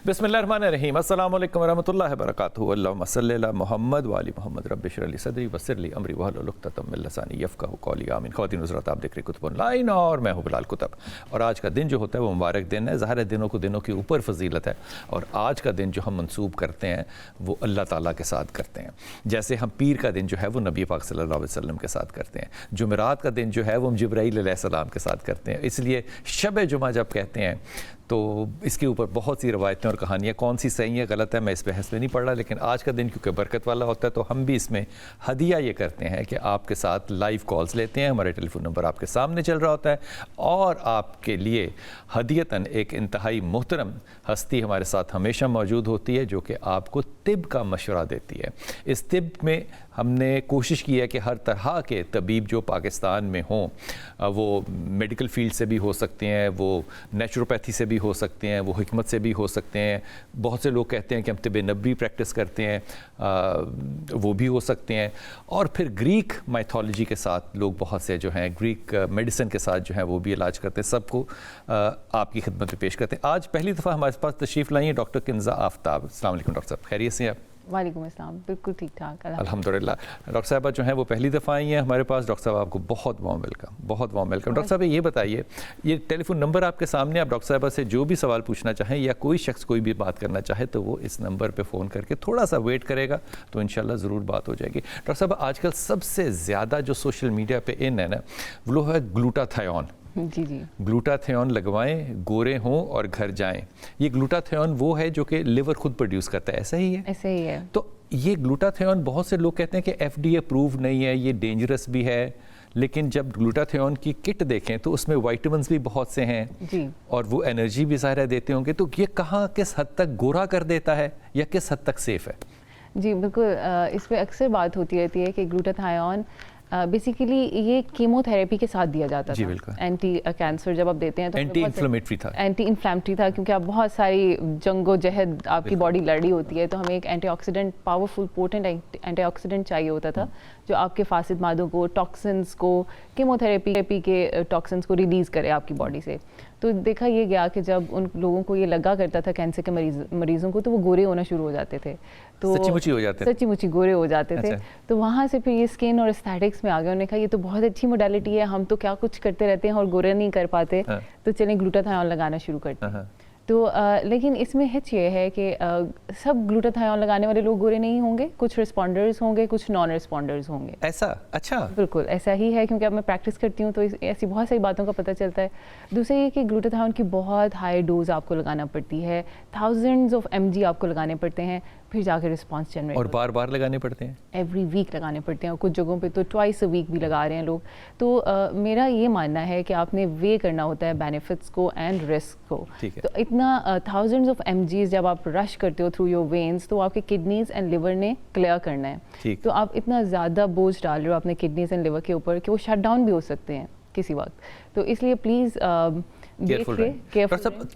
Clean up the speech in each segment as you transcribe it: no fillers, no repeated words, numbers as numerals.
بسم اللہ الرحمن الرحیم، السلام علیکم ورحمۃ اللہ وبرکاتہ، اللہم صلی علی محمد وعلی محمد، رب اشرح لی صدری ویسر لی امری واحلل عقدۃ من لسانی یفقہوا قولی، آمین۔ خواتین حضرات، آپ دیکھ رہے کتب آن لائن اور میں ہوں بلال کتب، اور آج کا دن جو ہوتا ہے وہ مبارک دن ہے۔ ظاہر ہے دنوں کو دنوں کے اوپر فضیلت ہے، اور آج کا دن جو ہم منسوب کرتے ہیں وہ اللہ تعالیٰ کے ساتھ کرتے ہیں، جیسے ہم پیر کا دن جو ہے وہ نبی پاک صلی اللہ علیہ وسلم کے ساتھ کرتے ہیں، جمعرات کا دن جو ہے وہ ہم جبرائیل علیہ السلام کے ساتھ کرتے ہیں۔ اس لیے شب جمعہ جب کہتے ہیں تو اس کے اوپر بہت سی روایتیں اور کہانیاں، کون سی صحیح ہے غلط ہے میں اس بحث میں نہیں پڑھ رہا، لیکن آج کا دن کیونکہ برکت والا ہوتا ہے تو ہم بھی اس میں ہدیہ یہ کرتے ہیں کہ آپ کے ساتھ لائیو کالز لیتے ہیں، ہمارے ٹیلی فون نمبر آپ کے سامنے چل رہا ہوتا ہے، اور آپ کے لیے ہدیتاً ایک انتہائی محترم ہستی ہمارے ساتھ ہمیشہ موجود ہوتی ہے جو کہ آپ کو طب کا مشورہ دیتی ہے۔ اس طب میں ہم نے کوشش کی ہے کہ ہر طرح کے طبیب جو پاکستان میں ہوں، وہ میڈیکل فیلڈ سے بھی ہو سکتے ہیں، وہ نیچروپیتھی سے بھی ہو سکتے ہیں، وہ حکمت سے بھی ہو سکتے ہیں، بہت سے لوگ کہتے ہیں کہ ہم طب نبوی پریکٹس کرتے ہیں، وہ بھی ہو سکتے ہیں، اور پھر گریک مائتھولوجی کے ساتھ لوگ بہت سے جو ہیں گریک میڈیسن کے ساتھ جو ہیں وہ بھی علاج کرتے ہیں، سب کو آپ کی خدمت میں پیش کرتے ہیں۔ آج پہلی دفعہ ہمارے پاس تشریف لائی ہیں ڈاکٹر کنزہ آفتاب۔ السلام علیکم ڈاکٹر صاحب، خیریت سے ہیں آپ؟ وعلیکم السلام، بالکل ٹھیک ٹھاک الحمدللہ۔ ڈاکٹر صاحبہ جو ہیں وہ پہلی دفعہ آئی ہیں ہمارے پاس۔ ڈاکٹر صاحب آپ کو بہت وارم ویلکم، بہت وارم ویلکم۔ ڈاکٹر صاحب یہ بتائیے، یہ ٹیلی فون نمبر آپ کے سامنے، آپ ڈاکٹر صاحبہ سے جو بھی سوال پوچھنا چاہیں یا کوئی شخص کوئی بھی بات کرنا چاہے تو وہ اس نمبر پہ فون کر کے تھوڑا سا ویٹ کرے گا تو انشاءاللہ ضرور بات ہو جائے گی۔ ڈاکٹر صاحب آج کل سب سے زیادہ جو سوشل میڈیا پہ ان ہے نا وہ ہے گلوٹاتھیون۔ جی جی، گلوٹاتھیون لگوائیں، گورے ہوں اور گھر جائیں۔ یہ گلوٹاتھیون وہ ہے جو کہ لیور خود پروڈیوس کرتا ہے، ایسا ہی ہے؟ ایسے ہی ہے۔ تو یہ گلوٹاتھیون بہت سے لوگ کہتے ہیں کہ ایف ڈی اپروو نہیں ہے، یہ ڈینجرس بھی ہے، لیکن جب گلوٹاتھیون کی کٹ دیکھیں تو اس میں وائٹامنس بھی بہت سے ہیں جی، اور وہ انرجی بھی ظاہر دیتے ہوں گے، تو یہ کہاں کس حد تک گورا کر دیتا ہے یا کس حد تک سیف ہے؟ جی بالکل، اس پہ اکثر بات ہوتی رہتی ہے کہ گلوٹاتھیون بیسیکلی یہ کیمو تھراپی کے ساتھ دیا جاتا جی تھا۔ بالکل، اینٹی کینسر جب آپ دیتے ہیں تو اینٹی انفلیمیٹری تھا، اینٹی انفلیمیٹری تھا، کیونکہ آپ بہت ساری جنگ و جہد آپ کی باڈی لڑ رہی ہوتی ہے، تو ہمیں ایک antioxidant, powerful potent antioxidant چاہیے ہوتا تھا جو آپ کے فاسد مادوں کو، ٹاکسنس کو، کیمو تھراپی کے ٹاکسنس کو ریلیز کرے آپ کی باڈی سے۔ تو دیکھا یہ گیا کہ جب ان لوگوں کو یہ لگا کرتا تھا کینسر کے مریضوں کو، تو وہ گورے ہونا شروع ہو جاتے تھے، تو سچی مچی ہو جاتے، سچی مچی گورے ہو جاتے تھے۔ تو وہاں سے پھر یہ اسکن اور اسٹیٹکس میں آ گیا، انہوں نے کہا یہ تو بہت اچھی موڈیلٹی ہے، ہم تو کیا کچھ کرتے رہتے ہیں اور گورے نہیں کر پاتے، تو چلیں گلوٹاتھیون لگانا شروع کرتے ہیں۔ تو لیکن اس میں ہچ یہ ہے کہ سب گلوٹاتھیون لگانے والے لوگ گورے نہیں ہوں گے، کچھ رسپونڈرز ہوں گے، کچھ نان رسپونڈرز ہوں گے۔ ایسا؟ اچھا، بالکل ایسا ہی ہے، کیونکہ اب میں پریکٹس کرتی ہوں تو ایسی بہت ساری باتوں کا پتہ چلتا ہے۔ دوسرا یہ کہ گلوٹاتھیون کی بہت ہائی ڈوز آپ کو لگانا پڑتی ہے، تھاؤزنڈز آف mg آپ کو لگانے پڑتے ہیں، پھر جا کے رسپانس جنریٹ، اور بار بار لگانے پڑتے ہیں، ایوری ویک لگانے پڑتے ہیں، اور کچھ جگہوں پہ تو ٹوائس اے ویک بھی لگا رہے ہیں لوگ۔ تو میرا یہ ماننا ہے کہ آپ نے وے کرنا ہوتا ہے بینیفٹس کو اینڈ رسک کو۔ تو اتنا تھاؤزنڈز آف mg's جب آپ رش کرتے ہو تھرو یور وینس تو آپ کے کڈنیز اینڈ لیور نے کلیئر کرنا ہے، تو آپ اتنا زیادہ بوجھ ڈال رہے ہو اپنے کڈنیز اینڈ لیور کے اوپر کہ وہ شٹ ڈاؤن بھی ہو سکتے ہیں کسی وقت، تو اس لیے پلیز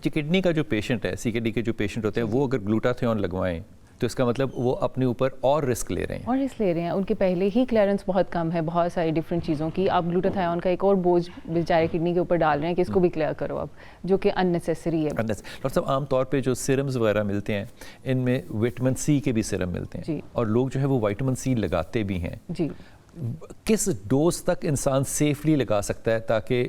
کڈنی کا جو پیشنٹ ہے، سی کے ڈی کے جو پیشنٹ ہوتے ہیں، وہ اگر گلوٹاتھیون لگوائیں تو اس کا مطلب وہ اپنے اوپر اور رسک لے رہے ہیں، اور رسک لے رہے ہیں، ان کے پہلے ہی کلیئرنس بہت کم ہے بہت ساری ڈفرینٹ چیزوں کی، آپ گلوٹاتھیون کا ایک اور بوجھ بیچارے کڈنی کے اوپر ڈال رہے ہیں کہ اس کو بھی کلیئر کرو اب، جو کہ اننیسیسری ہے۔ ڈاکٹر صاحب عام طور پہ جو سیرمز وغیرہ ملتے ہیں ان میں وٹامن سی کے بھی سیرم ملتے ہیں، اور لوگ جو ہے وہ وٹامن سی لگاتے بھی ہیں، جی کس ڈوز تک انسان سیفلی لگا سکتا ہے تاکہ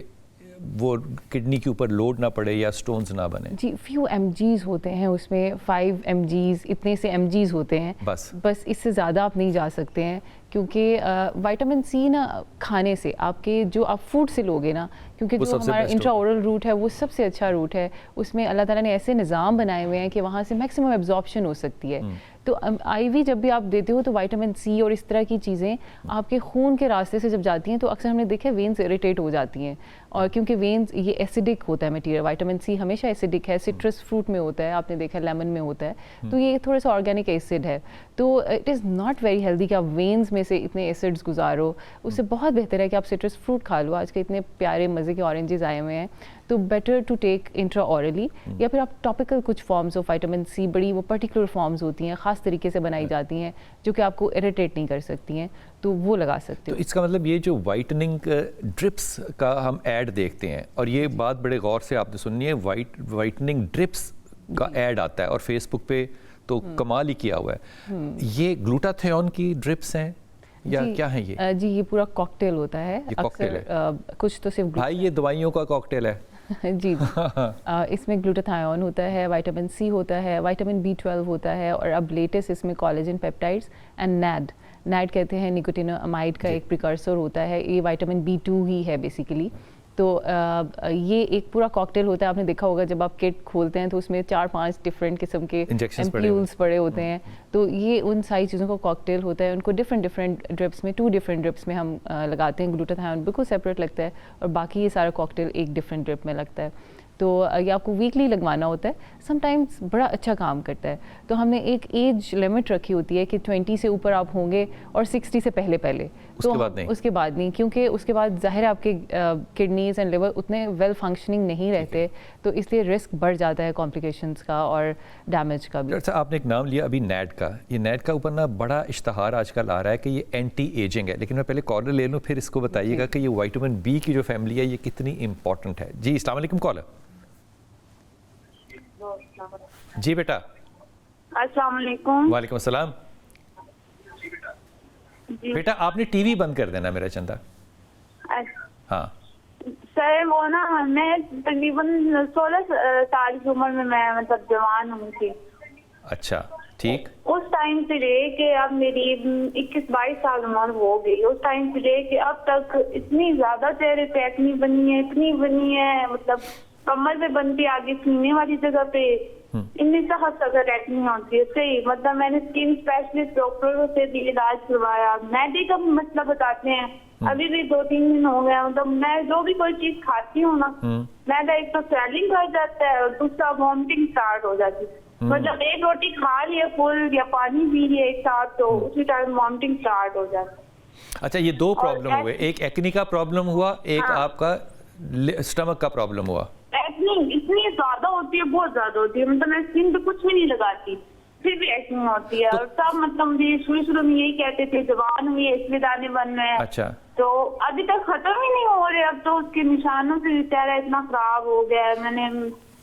وہ کڈنی کے اوپر لوڈ نہ پڑے یا سٹونز نہ بنے؟ جی فیو mg's ہوتے ہیں اس میں، 5 mg's اتنے سے mg's ہوتے ہیں، بس اس سے زیادہ آپ نہیں جا سکتے ہیں، کیونکہ وائٹامن سی نا کھانے سے آپ کے جو آپ فوڈ سے لوگے نا، کیونکہ جو ہمارا انٹرا اورل روٹ ہے وہ سب سے اچھا روٹ ہے، اس میں اللہ تعالیٰ نے ایسے نظام بنائے ہوئے ہیں کہ وہاں سے میکسیمم ایبزارپشن ہو سکتی ہے۔ تو آئی وی جب بھی آپ دیتے ہو تو وائٹامن سی اور اس طرح کی چیزیں آپ کے خون کے راستے سے جب جاتی ہیں تو اکثر ہم نے دیکھا ہے وینز اریٹیٹ ہو جاتی ہیں، اور کیونکہ وینز یہ ایسیڈک ہوتا ہے مٹیریل، وائٹامن سی ہمیشہ ایسیڈک ہے، سٹرس فروٹ میں ہوتا ہے، آپ نے دیکھا لیمن میں ہوتا ہے، تو یہ تھوڑا سا آرگینک ایسڈ ہے، تو it is not very healthy کہ آپ وینز میں سے اتنے ایسڈس گزارو، اس سے بہت بہتر ہے کہ آپ سٹرس فروٹ کھا لو، آج کے اتنے پیارے مزے کے اورنجز آئے ہوئے ہیں، تو better to take intra orally, یا پھر آپ ٹاپیکل کچھ فارمز آف وائٹامن سی، بڑی وہ پرٹیکولر فارمز ہوتی ہیں خاص طریقے سے بنائی جاتی ہیں جو کہ آپ کو اریٹیٹ نہیں کر سکتی ہیں، تو وہ لگا سکتے ہو۔ تو اس کا مطلب یہ جو وائٹننگ ڈرپس کا ہم ایڈ دیکھتے ہیں، اور یہ بات بڑے غور سے آپ نے سننی ہے، وائٹننگ ڈرپس کا ایڈ آتا ہے اور فیس بک پہ تو کمال ہی کیا ہوا ہے. یہ گلوٹاتھیون کی ڈرپس ہیں یا کیا ہیں یہ؟ جی یہ پورا کاکٹیل ہوتا ہے. یہ کاکٹیل ہے کچھ تو صرف بھائی یہ دوائیوں کا کاکٹیل ہے. جی اس میں گلوٹاتھیون ہوتا ہے, وائٹامن سی ہوتا ہے, وائٹامن B12 ہوتا ہے, اور اب لیٹسٹ اس میں کولیجن پیپٹائڈس اینڈ نیڈ کہتے ہیں, نکوٹینامائڈ کا ایک پریکرسر ہوتا ہے. یہ وائٹامن B2 ہی ہے بیسیکلی. تو یہ ایک پورا کاکٹیل ہوتا ہے. آپ نے دیکھا ہوگا جب آپ کٹ کھولتے ہیں تو اس میں 4-5 ڈفرینٹ قسم کے ایمپیولز پڑے ہوتے ہیں. تو یہ ان ساری چیزوں کا کاکٹیل ہوتا ہے. ان کو ڈفرینٹ ڈرپس میں 2 ڈفرینٹ ڈرپس میں ہم لگاتے ہیں. گلوٹاتھیون بالکل سیپریٹ لگتا ہے اور باقی یہ سارا کاکٹیل ایک ڈفرینٹ ڈرپ میں لگتا ہے. تو یہ آپ کو ویکلی لگوانا ہوتا ہے. سم ٹائمز بڑا اچھا کام کرتا ہے. تو ہم نے ایک ایج لمٹ رکھی ہوتی ہے کہ 20 سے اوپر آپ ہوں گے اور 60 سے پہلے تو اس کے بعد نہیں, کیونکہ اس کے بعد ظاہر ہے آپ کے کڈنیز اینڈ لیور اتنے ویل فنکشننگ نہیں رہتے, تو اس لیے رسک بڑھ جاتا ہے کمپلیکیشنز کا اور ڈیمیج کا بھی. ڈاکٹر صاحب آپ نے ایک نام لیا ابھی نیڈ کا. یہ نیڈ کا اوپر نا بڑا اشتہار آج کل آ رہا ہے کہ یہ اینٹی ایجنگ ہے, لیکن میں پہلے کالر لے لوں پھر اس کو بتائیے گا کہ یہ وائٹامن B کی جو فیملی ہے یہ کتنی امپورٹنٹ ہے. جی السلام علیکم کالر. جی بیٹا. السلام علیکم. وعلیکم السلام. بیٹا آپ نے ٹی وی بند کر دینا میرا چندہ. ہاں سر وہ نا میں تقریباً 16 سال کی عمر میں مطلب جوان ہوں تھی. اچھا ٹھیک. اس ٹائم سے لے کے اب میری 21-22 سال عمر ہو گئی. اس ٹائم سے لے کے اب تک اتنی زیادہ چہرے پہ ایکنی بنی ہے, اتنی بنی ہے, مطلب کمر پہ بنتی آگے سینے والی جگہ پہ اتنی سخت سخت ایکنی ہوتی ہے. صحیح مطلب میں نے اسکن اسپیشلسٹ ڈاکٹر سے بھی علاج کروایا. میڈی کا مسئلہ بتاتے ہیں. ابھی بھی 2-3 دن ہو گیا, مطلب میں جو بھی کوئی چیز کھاتی ہوں نا میدا ایک تو سویلنگ ہو جاتا ہے اور دوسرا وامٹنگ اسٹارٹ ہو جاتی ہے. مطلب ایک روٹی کھا لیے فل یا پانی پی لیے ایک ساتھ تو اسی ٹائم وامٹنگ اسٹارٹ ہو جاتی ہے. اچھا یہ 2 پرابلم ہوئے, ایک ایکنی کا پرابلم ہوا, ایک آپ کا اسٹمک کا پرابلم ہوا. ایکنی اتنی زیادہ ہوتی ہے, بہت زیادہ ہوتی ہے, مطلب میں اسکن پہ کچھ بھی نہیں لگاتی پھر بھی ایکنی ہوتی ہے. اور سب مطلب مجھے شروع میں یہی کہتے تھے جوان ہوئی ہے اس لیے دانے بن رہے ہیں. اچھا تو ابھی تک ختم ہی نہیں ہو رہے. اب تو اس کے نشانوں سے چہرہ اتنا خراب ہو گیا ہے. میں نے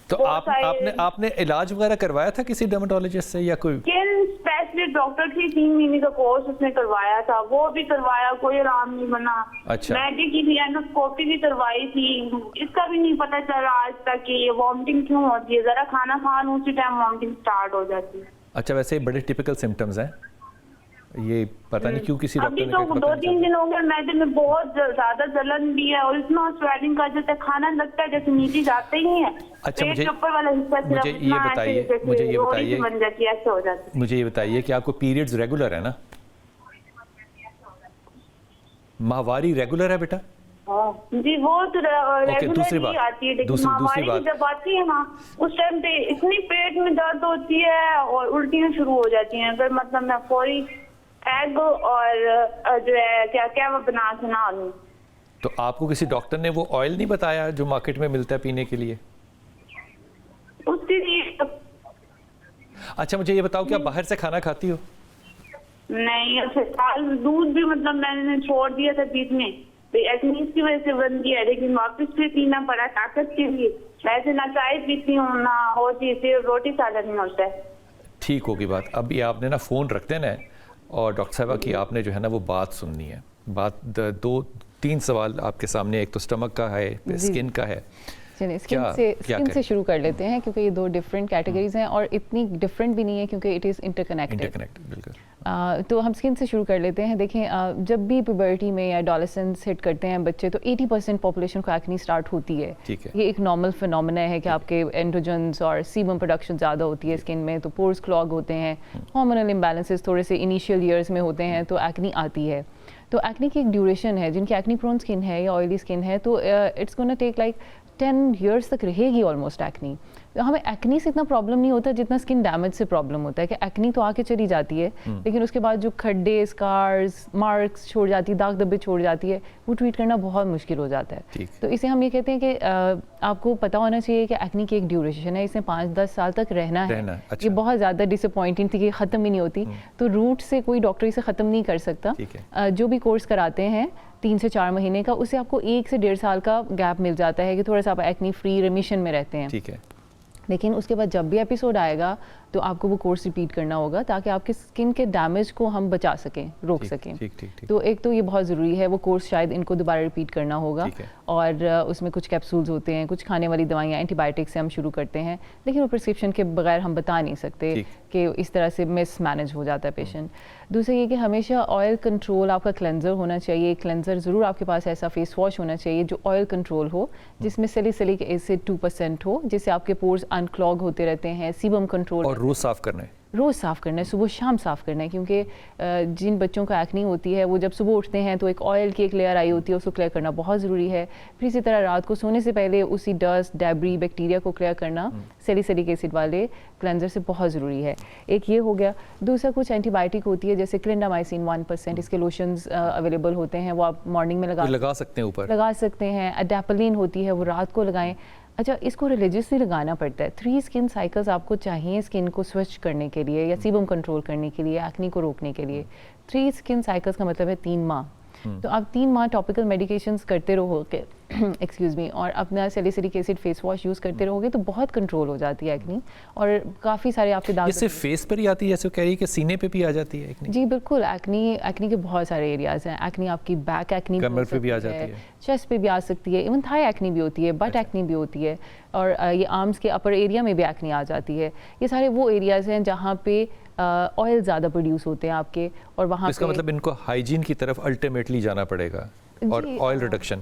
تو آپ نے علاج وغیرہ کروایا تھا کسی ڈرماٹولوجسٹ سے یا کوئی؟ اسکن اسپیشلسٹ ڈاکٹر تھی, 3 مہینے کا کورس اس نے کروایا تھا, وہ بھی کروایا, کوئی آرام نہیں بنا. اچھا میڈی کی بھی اینڈوسکوپی بھی کروائی تھی, اس کا بھی نہیں پتا چلا آج تک کہ یہ وامٹنگ کیوں ہوتی ہے. ذرا کھانا کھانا اسی ٹائم وامٹنگ اسٹارٹ ہو جاتی ہے. اچھا ویسے بڑے ٹپیکل سمٹمز ہیں یہ, پتہ نہیں کیوں کسی ڈاکٹر نے. ابھی تو 2-3 دن ہو گئے میدے میں بہت زیادہ جلن بھی ہے اور اتنا سویلنگ کا جیسے کھانا لگتا ہے جیسے نیچے جاتے ہی ہیں. اچھا مجھے یہ بتائیے کہ آپ کو پیریڈز ریگولر ہے نا؟ ماہواری ریگولر ہے بیٹا؟ جی وہ تو ریگولر آتی ہے, لیکن ماہواری جب آتی ہے نا اس ٹائم پہ اتنی پیٹ میں درد ہوتی ہے اور الٹیاں شروع ہو جاتی ہیں. پھر مطلب میں فوری ایگ اور جو ہے کیا وہ بنا کے نہ لوں. تو آپ کو کسی ڈاکٹر نے وہ آئل نہیں بتایا جو مارکیٹ میں ملتا ہے پینے کے لیے؟ اس کے لیے اچھا مجھے یہ بتاؤ کہ آپ باہر سے کھانا کھاتی ہو؟ نہیں, دودھ بھی مطلب میں نے چھوڑ دیا تھا بیچ میں, ایکنیز کی وجہ سے بند کیا, لیکن واپس پھر پینا پڑا طاقت کے لیے. ویسے نہ چائے پیتی ہوں نہ اور چیز, روٹی سالن نہیں ہوتا ہے. ٹھیک ہوگی بات. ابھی آپ نے نا فون رکھتے نا اور ڈاکٹر صاحبہ کی آپ نے جو ہے نا وہ بات سننی ہے. بات 2-3 سوال آپ کے سامنے, ایک تو اسٹمک کا ہے, اسکن کا ہے. اسکن سے شروع کر لیتے ہیں کیونکہ یہ 2 ڈفرینٹ کیٹیگریز ہیں اور اتنی ڈفرینٹ بھی نہیں ہے کیونکہ اٹ از انٹرکنیکٹڈ. بالکل. تو ہم اسکن سے شروع کر لیتے ہیں. دیکھیں جب بھی پیوبرٹی میں یا ایڈولسنس ہٹ کرتے ہیں بچے تو 80% پاپولیشن کو ایکنی اسٹارٹ ہوتی ہے. یہ ایک نارمل فینومینا ہے کہ آپ کے اینڈروجنس اور سیبم پروڈکشن زیادہ ہوتی ہے اسکن میں, تو پورز کلاگ ہوتے ہیں, ہارمونل امبیلنسز تھوڑے سے انیشیل ایئرس میں ہوتے ہیں تو ایکنی آتی ہے. تو ایکنی کی ایک ڈیوریشن ہے, جن کی ایکنی پرون اسکن ہے یا آئلی اسکن ہے تو it's gonna take like 10 years تک رہے گی آلموسٹ ایکنی. ہمیں ایکنی سے اتنا پرابلم نہیں ہوتا جتنا اسکن ڈیمیج سے پرابلم ہوتا ہے کہ ایکنی تو آ کے چلی جاتی ہے لیکن اس کے بعد جو کھڈے, اسکارز, مارکس چھوڑ جاتی ہے, داغ دھبے چھوڑ جاتی ہے, وہ ٹریٹ کرنا بہت مشکل ہو جاتا ہے. تو اسے ہم یہ کہتے ہیں کہ آپ کو پتہ ہونا چاہیے کہ ایکنی کی ایک ڈیوریشن ہے, اس میں 5-10 سال تک رہنا ہے. یہ بہت زیادہ ڈس اپوائنٹنگ تھی کہ ختم ہی نہیں ہوتی, تو روٹ سے کوئی ڈاکٹر اسے ختم نہیں کر سکتا. جو بھی کورس کراتے ہیں 3 سے 4 مہینے کا, اس سے آپ کو 1 سے 1.5 سال کا گیپ مل جاتا ہے کہ تھوڑا سا آپ ایکنی فری ریمیشن میں رہتے ہیں. لیکن اس کے بعد جب بھی ایپیسوڈ آئے گا تو آپ کو وہ کورس ریپیٹ کرنا ہوگا تاکہ آپ کے اسکن کے ڈیمیج کو ہم بچا سکیں, روک سکیں. تو ایک تو یہ بہت ضروری ہے, وہ کورس شاید ان کو دوبارہ ریپیٹ کرنا ہوگا, اور اس میں کچھ کیپسولز ہوتے ہیں, کچھ کھانے والی دوائیاں, اینٹی بایوٹکس سے ہم شروع کرتے ہیں, لیکن وہ پرسکرپشن کے بغیر ہم بتا نہیں سکتے کہ اس طرح سے مس مینج ہو جاتا ہے پیشنٹ. دوسرا یہ کہ ہمیشہ آئل کنٹرول آپ کا کلینزر ہونا چاہیے, کلینزر ضرور آپ کے پاس ایسا فیس واش ہونا چاہیے جو آئل کنٹرول ہو, جس میں سیلیسیلک ایسڈ 2% ہو, جس سے آپ کے پورز انکلاگ ہوتے رہتے ہیں. سیبم کنٹرول, اور روز صاف کرنا ہے, روز صاف کرنا ہے, صبح شام صاف کرنا ہے, کیونکہ جن بچوں کو ایکنی ہوتی ہے وہ جب صبح اٹھتے ہیں تو ایک آئل کی ایک لیئر آئی ہوتی ہے, اس کو کلیئر کرنا بہت ضروری ہے. پھر اسی طرح رات کو سونے سے پہلے اسی ڈسٹ, ڈیبری, بیکٹیریا کو کلیئر کرنا سیلیسیلک ایسڈ والے کلینزر سے بہت ضروری ہے. ایک یہ ہو گیا. دوسرا کچھ اینٹی بایوٹک ہوتی ہے جیسے کلینڈامائسین 1%, اس کے لوشنز اویلیبل ہوتے ہیں, وہ آپ مارننگ میں لگا سکتے ہیں, اوپر لگا سکتے ہیں. اڈیپلین ہوتی ہے, وہ رات کو لگائیں. اچھا, اس کو ریلیجیسلی لگانا پڑتا ہے. 3 اسکن سائیکلز آپ کو چاہیے اسکن کو سوچ کرنے کے لیے یا سیبم کنٹرول کرنے کے لیے, ایکنی کو روکنے کے لیے. 3 اسکن سائیکلز کا مطلب ہے 3 ماہ. تو آپ 3 ماہ ٹاپیکل میڈیکیشنز کرتے رہو گے, ایکسکیوز می, اور اپنا salicylic acid face wash use کرتے رہو گے تو بہت کنٹرول ہو جاتی ہے ایکنی, اور کافی سارے آپ کے داغ. یہ صرف فیس پر ہی آتی ہے جیسے کہہ رہی ہے کہ سینے پہ بھی آ جاتی ہے ایکنی؟ جی بالکل, ایکنی کے بہت سارے ایریاز ہیں. ایکنی آپ کی بیک ایکنی کمر پہ بھی آ جاتی ہے, چیسٹ پہ بھی آ سکتی ہے, ایون تھائی ایکنی بھی ہوتی ہے, بٹ ایکنی بھی ہوتی ہے, اور یہ آرمز کے اپر ایریا میں بھی ایکنی آ جاتی ہے. یہ سارے وہ ایریاز ہیں جہاں پہ آئل زیادہ پروڈیوس ہوتے ہیں آپ کے, اور وہاں اس کا مطلب ان کو ہائیجین کی طرف الٹیمیٹلی جانا پڑے گا, اور آئل ریڈکشن.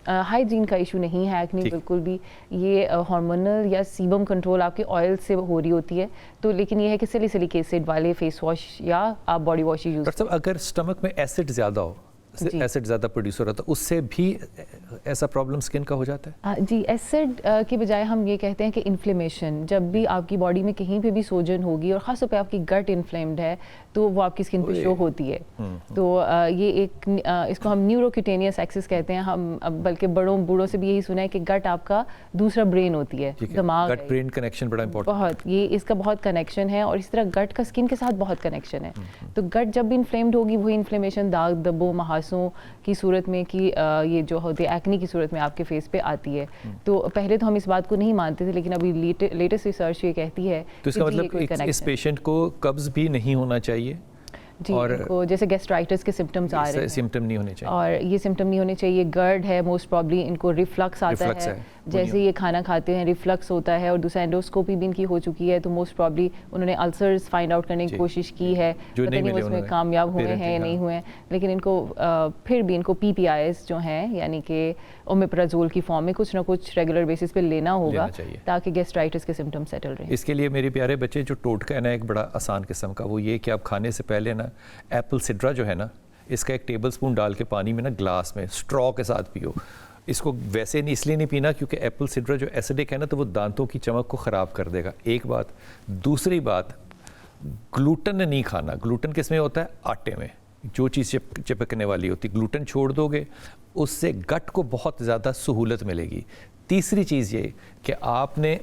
ہائیجین کا ایشو نہیں ہے ایکنی بالکل بھی, یہ ہارمونل یا سیبم کنٹرول آپ کے آئل سے ہو رہی ہوتی ہے. تو لیکن یہ ہے کہ سیلیسیلک ایسڈ والے فیس واش یا آپ باڈی واش یوز. ڈاکٹر صاحب, اگر اسٹمک میں ایسڈ زیادہ ہو, ایسڈ زیادہ پروڈیوس ہو رہا تھا, اس سے بھی ایسا پرابلم اسکن کا ہو جاتا ہے؟ جی, ایسڈ کی بجائے ہم یہ کہتے ہیں کہ انفلیمیشن, جب بھی آپ کی باڈی میں کہیں پہ بھی سوجن ہوگی, اور خاص طور پہ آپ کی گٹ انفلیمڈ ہے, تو وہ آپ کی اسکن پہ شو ہوتی ہے. تو یہ ایک, اس کو ہم نیوروکیوٹینیس ایکسس کہتے ہیں. ہم بلکہ بوڑھوں سے بھی یہی سنا ہے کہ گٹ آپ کا دوسرا برین ہوتی ہے, دماغ. گٹ برین کنیکشن بڑا امپورٹنٹ, بہت, یہ اس کا بہت کنیکشن ہے, اور اس طرح گٹ کا اسکن کے ساتھ بہت کنیکشن ہے. تو گٹ جب بھی انفلیمڈ ہوگی, وہی انفلیمیشن داغ دبوں محاسوں کی صورت میں, کہ یہ جو ہوتی ہے ایکنی کی صورت میں آپ کے فیس پہ آتی ہے. تو پہلے تو ہم اس بات کو نہیں مانتے تھے, لیکن ابھی لیٹسٹ ریسرچ یہ کہتی ہے. تو اس کا مطلب اس پیشنٹ کو قبض بھی نہیں ہونا چاہیے, جی, اور جیسے گیسٹرائٹس کے سمپٹمز آ رہے ہیں, سمپٹم نہیں ہونے چاہیے, اور یہ سمپٹم نہیں ہونے چاہیے. گرڈ ہے, موسٹ پرابلی ان کو ریفلکس آتا ہے, جیسے یہ کھانا کھاتے ہیں ریفلکس ہوتا ہے. اور دوسرا اینڈوسکوپی بھی ان کی ہو چکی ہے, تو موسٹ پرابلی انہوں نے السرز فائنڈ آؤٹ کرنے کی کوشش کی ہے, پتہ نہیں وہ اس میں کامیاب ہوئے ہیں یا نہیں ہوئے, لیکن ان کو پھر بھی ان کو PPIs جو ہیں, یعنی کہ اومیپرازول کی فارم میں کچھ نہ کچھ ریگولر بیسس پہ لینا ہوگا تاکہ گیسٹرائٹس کے سمپٹم سیٹل رہیں. اس کے لیے میرے پیارے بچے, جو ٹوٹکا ہے نا ایک بڑا آسان قسم کا, وہ یہ کہ آپ کھانے سے پہلے نا ایپل سڈرا جو ہے نا, اس کا 1 ٹیبل اسپون ڈال کے پانی میں نا گلاس میں اسٹرا کے ساتھ پیو. اس کو ویسے نہیں, اس لیے نہیں پینا کیونکہ ایپل سڈرا جو ایسیڈک ہے نا, تو وہ دانتوں کی چمک کو خراب کر دے گا, ایک بات. دوسری بات, گلوٹن نہیں کھانا. گلوٹن کس میں ہوتا ہے؟ آٹے میں. جو چیز چپکنے والی ہوتی, گلوٹن چھوڑ دو گے, اس سے گٹ کو بہت زیادہ سہولت ملے گی. تیسری چیز یہ کہ آپ نے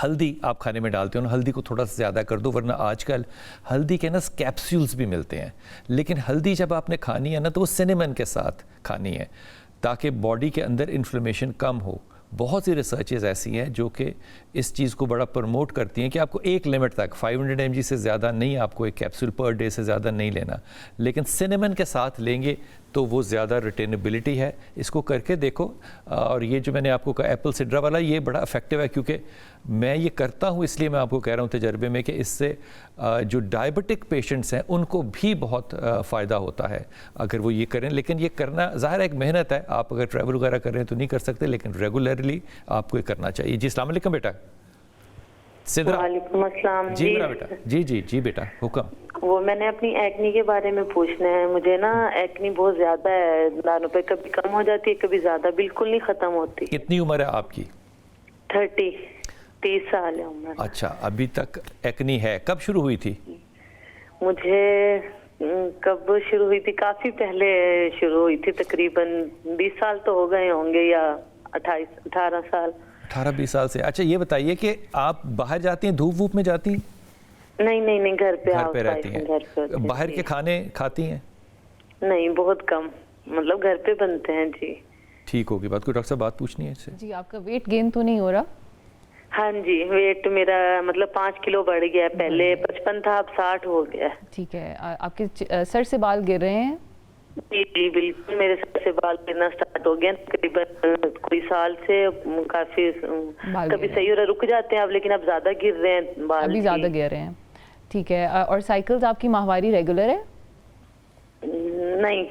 ہلدی آپ کھانے میں ڈالتے ہو نا, ہلدی کو تھوڑا سا زیادہ کر دو, ورنہ آج کل ہلدی کے نا کیپسولز بھی ملتے ہیں, لیکن ہلدی جب آپ نے کھانی ہے نا تو وہ سینیمن کے ساتھ کھانی ہے تاکہ باڈی کے اندر انفلیمیشن کم ہو. بہت سی ریسرچز ایسی ہیں جو کہ اس چیز کو بڑا پروموٹ کرتی ہیں کہ آپ کو ایک لمٹ تک 500 mg سے زیادہ نہیں, آپ کو ایک کیپسول پر ڈے سے زیادہ نہیں لینا, لیکن سینیمن کے ساتھ لیں گے تو وہ زیادہ ریٹینیبلٹی ہے. اس کو کر کے دیکھو. اور یہ جو میں نے آپ کو کہا ایپل سڈرا والا, یہ بڑا افیکٹو ہے, کیونکہ میں یہ کرتا ہوں, اس لیے میں آپ کو کہہ رہا ہوں تجربے میں, کہ اس سے جو ڈائبٹک پیشنٹس ہیں ان کو بھی بہت فائدہ ہوتا ہے اگر وہ یہ کریں. لیکن یہ کرنا ظاہر ایک محنت ہے, آپ اگر ٹریول وغیرہ کر رہے ہیں تو نہیں کر سکتے, لیکن ریگولرلی آپ کو یہ کرنا چاہیے. جی السلام علیکم بیٹا. وعلیکم السلام. جی میرا بیٹا. جی بیٹا حکم. وہ میں نے اپنی ایکنی کے بارے میں پوچھنا ہے. مجھے نا ایکنی بہت زیادہ ہے دانتوں پہ, کبھی کم ہو جاتی ہے کبھی زیادہ, بالکل نہیں ختم ہوتی. کتنی عمر ہے آپ کی؟ 30 سال ہے عمر. اچھا, ابھی تک ایکنی ہے. کب شروع ہوئی تھی؟ مجھے کب شروع ہوئی تھی؟ کافی پہلے شروع ہوئی تھی, تقریباً 20 سال تو ہو گئے ہوں گے, یا 18 سال. 18-20 سال سے. اچھا یہ بتائیے کہ آپ باہر جاتی ہیں, دھوپ ووپ میں جاتی ہیں؟ نہیں, گھر پہ رہتی ہیں. باہر کے کھانے کھاتی ہیں؟ نہیں, بہت کم, مطلب گھر پہ بنتے ہیں. جی ٹھیک ہوگی بات. کوئی ڈاکٹر صاحب بات پوچھنی ہے اس سے؟ جی آپ کا ویٹ گین تو نہیں ہو رہا؟ ہاں جی ویٹ میرا مطلب 5 کلو بڑھ گیا, پہلے 55 تھا اب 60 ہو گیا. ٹھیک ہے, آپ کے سر سے بال گر رہے ہیں؟ جی جی بالکل, میرے سر سے بال گرنا سٹارٹ ہو گیا تقریباً کوئی سال سے, کافی کبھی صحیح ہو رہا رک جاتے ہیں اب, لیکن اب زیادہ گر رہے ہیں بال, ابھی زیادہ گر رہے ہیں. ٹھیک ہے, اور سائیکلز آپ کی ماہواری ریگولر ہے؟ نہیں.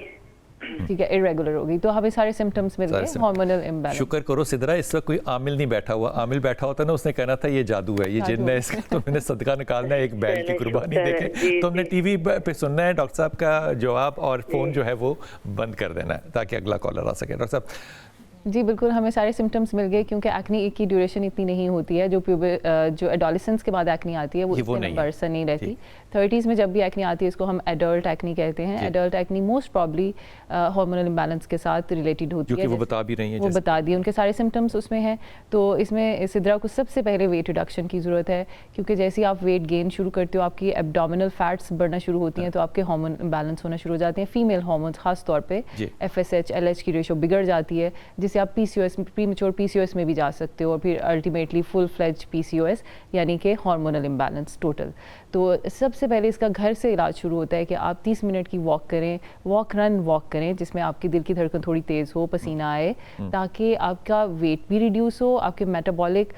ٹھیک ہے, ارریگولر ہوگی, تو ہمیں سارے سمٹمز مل گئے, ہارمونل امبیلنس. شکر کرو سدرا اس وقت کوئی عامل نہیں بیٹھا ہوا, عامل بیٹھا ہوتا نا اس نے کہنا تھا یہ جادو ہے, یہ جن ہے, اس کا تم نے صدقہ نکالنا ہے, ایک بیل کی قربانی دیکھے, تم نے ٹی وی پہ سننا ہے ڈاکٹر صاحب کا جواب, اور فون جو ہے وہ بند کر دینا ہے تاکہ اگلا کالر آ سکے. ڈاکٹر صاحب جی بالکل, ہمیں سارے سمٹمز مل گئے, کیونکہ ایکنی ایک کی ڈیوریشن اتنی نہیں ہوتی ہے, جو ایڈولسنس کے بعد ایکنی آتی ہے وہ اتنے لمبا عرصہ نہیں رہتی. 30s میں جب بھی ایکنی آتی ہے اس کو ہم ایڈلٹ ایکنی کہتے ہیں. Adult acne most probably hormonal imbalance کے ساتھ ریلیٹڈ ہوتی ہے, جو کہ وہ بتا بھی رہی ہیں, وہ بتا دی, ان کے سارے سمٹمز اس میں ہیں. تو اس میں سدرا کو سب سے پہلے ویٹ ریڈکشن کی ضرورت ہے, کیونکہ جیسے آپ ویٹ گین شروع کرتے ہو آپ کی ایبڈومینل فیٹس بڑھنا شروع ہوتی ہیں, تو آپ کے ہارمون امبیلنس ہونا شروع ہو جاتے ہیں. فیمیل ہارمونس خاص طور پہ FSH LH کی ریشو بگڑ جاتی ہے, جسے آپ PCOS پری میچور PCOS میں بھی جا سکتے ہو, اور پھر الٹیمیٹلی فل فلیج PCOS یعنی کہ ہارمونل امبیلنس ٹوٹل. تو سب سے پہلے اس کا گھر سے علاج شروع ہوتا ہے کہ آپ 30 منٹ کی واک کریں, واک رن واک کریں, جس میں آپ کی دل کی دھڑکن تھوڑی تیز ہو, پسینہ آئے, تاکہ آپ کا ویٹ بھی ریڈیوس ہو, آپ کے میٹابولک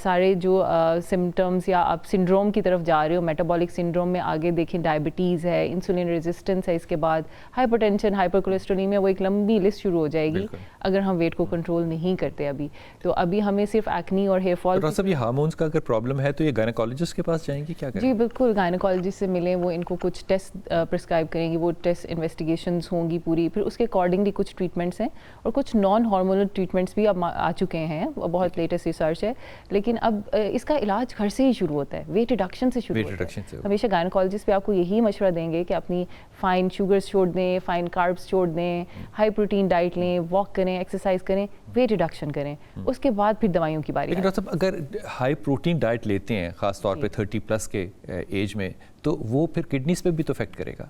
سارے جو سمٹمز یا آپ سنڈروم کی طرف جا رہے ہو, میٹابولک سنڈروم میں آگے دیکھیں ڈائبٹیز ہے, انسولین ریزسٹنس ہے, اس کے بعد ہائپر ٹینشن, ہائپر کولیسٹرولیمیا, وہ ایک لمبی لسٹ شروع ہو جائے گی اگر ہم ویٹ کو کنٹرول نہیں کرتے ابھی. تو ابھی ہمیں صرف ایکنی اور ہیئر فال. ڈاکٹر صاحب یہ ہارمونز کا اگر پرابلم ہے تو یہ گائنیکالوجسٹ کے پاس جائیں گی, کیا کریں؟ جی بالکل, گائنیکالوجسٹ سے ملیں, وہ ان کو کچھ ٹیسٹ پرسکرائب کریں گی, وہ ٹیسٹ انویسٹیگیشنز ہوں گی پوری, پھر اس کے اکارڈنگلی کچھ ٹریٹمنٹس ہیں, اور کچھ نان ہارمونل ٹریٹمنٹس بھی اب آ چکے ہیں, بہت لیٹسٹ ریسرچ ہے. لیکن اب اس کا علاج گھر سے ہی شروع ہوتا ہے, ویٹ ریڈکشن سے شروع ہوتا ہے. ہمیشہ گائنیکالوجسٹ پہ آپ کو یہی مشورہ دیں گے کہ اپنی فائن شوگرز چھوڑ دیں, فائن کاربس چھوڑ دیں, ہائی پروٹین ڈائٹ لیں, واک کریں, ایکسرسائز کریں, ویٹ ریڈکشن کریں, اس کے بعد پھر دوائیوں کی باری. لیکن ڈاکٹر صاحب اگر ہائی پروٹین ڈائٹ لیتے ہیں خاص طور پہ 30+ کے ایج میں, تو وہ پھر کڈنیز پہ بھی تو افیکٹ کرے گا؟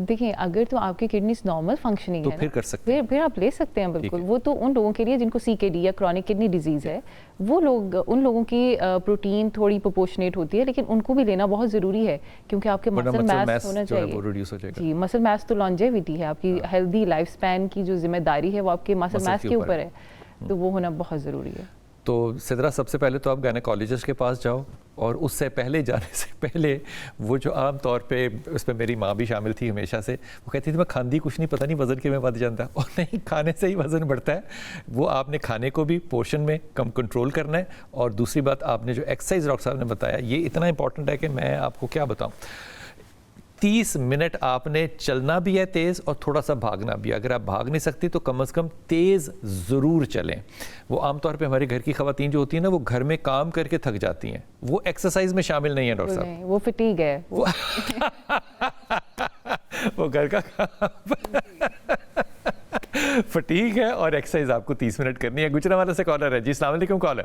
دیکھیں اگر تو آپ کی کڈنیز نارمل فنکشننگ ہے پھر کر سکتے ہیں, پھر آپ لے سکتے ہیں بالکل. وہ تو ان لوگوں کے لیے جن کو CKD یا کرونک کڈنی ڈیزیز ہے, وہ لوگ, ان لوگوں کی پروٹین تھوڑی پروپورشنیٹ ہوتی ہے, لیکن ان کو بھی لینا بہت ضروری ہے, کیونکہ آپ کے مسل میس ہونا چاہیے. جی مسل میس تو لانجیوٹی ہے, آپ کی ہیلدی لائف اسپین کی جو ذمہ داری ہے وہ آپ کے مسل میس کے اوپر ہے, تو وہ ہونا بہت ضروری ہے. تو سدرا سب سے پہلے تو آپ گائنیکالوجسٹ کے پاس جاؤ, اور اس سے پہلے جانے سے پہلے وہ جو عام طور پہ, اس پہ میری ماں بھی شامل تھی ہمیشہ سے, وہ کہتی تھی میں کھاندی کچھ نہیں, پتہ نہیں وزن کے میں بڑھ جاتا, اور نہیں, کھانے سے ہی وزن بڑھتا ہے. وہ آپ نے کھانے کو بھی پورشن میں کم کنٹرول کرنا ہے, اور دوسری بات آپ نے جو ایکسرسائز ڈاکٹر صاحب نے بتایا یہ اتنا امپورٹنٹ ہے کہ میں آپ کو کیا بتاؤں. 30 منٹ آپ نے چلنا بھی ہے تیز, اور تھوڑا سا بھاگنا بھی. اگر آپ بھاگ نہیں سکتی تو کم از کم تیز ضرور چلیں. وہ عام طور پہ ہمارے گھر کی خواتین جو ہوتی ہیں نا, وہ گھر میں کام کر کے تھک جاتی ہیں, وہ ایکسرسائز میں شامل نہیں ہے ڈاکٹر صاحب, وہ فٹیگ ہے, وہ گھر کا فٹیگ ہے, اور ایکسرسائز آپ کو 30 منٹ کرنی ہے. گجرانوالہ سے کالر ہے جی, السلام علیکم. کالر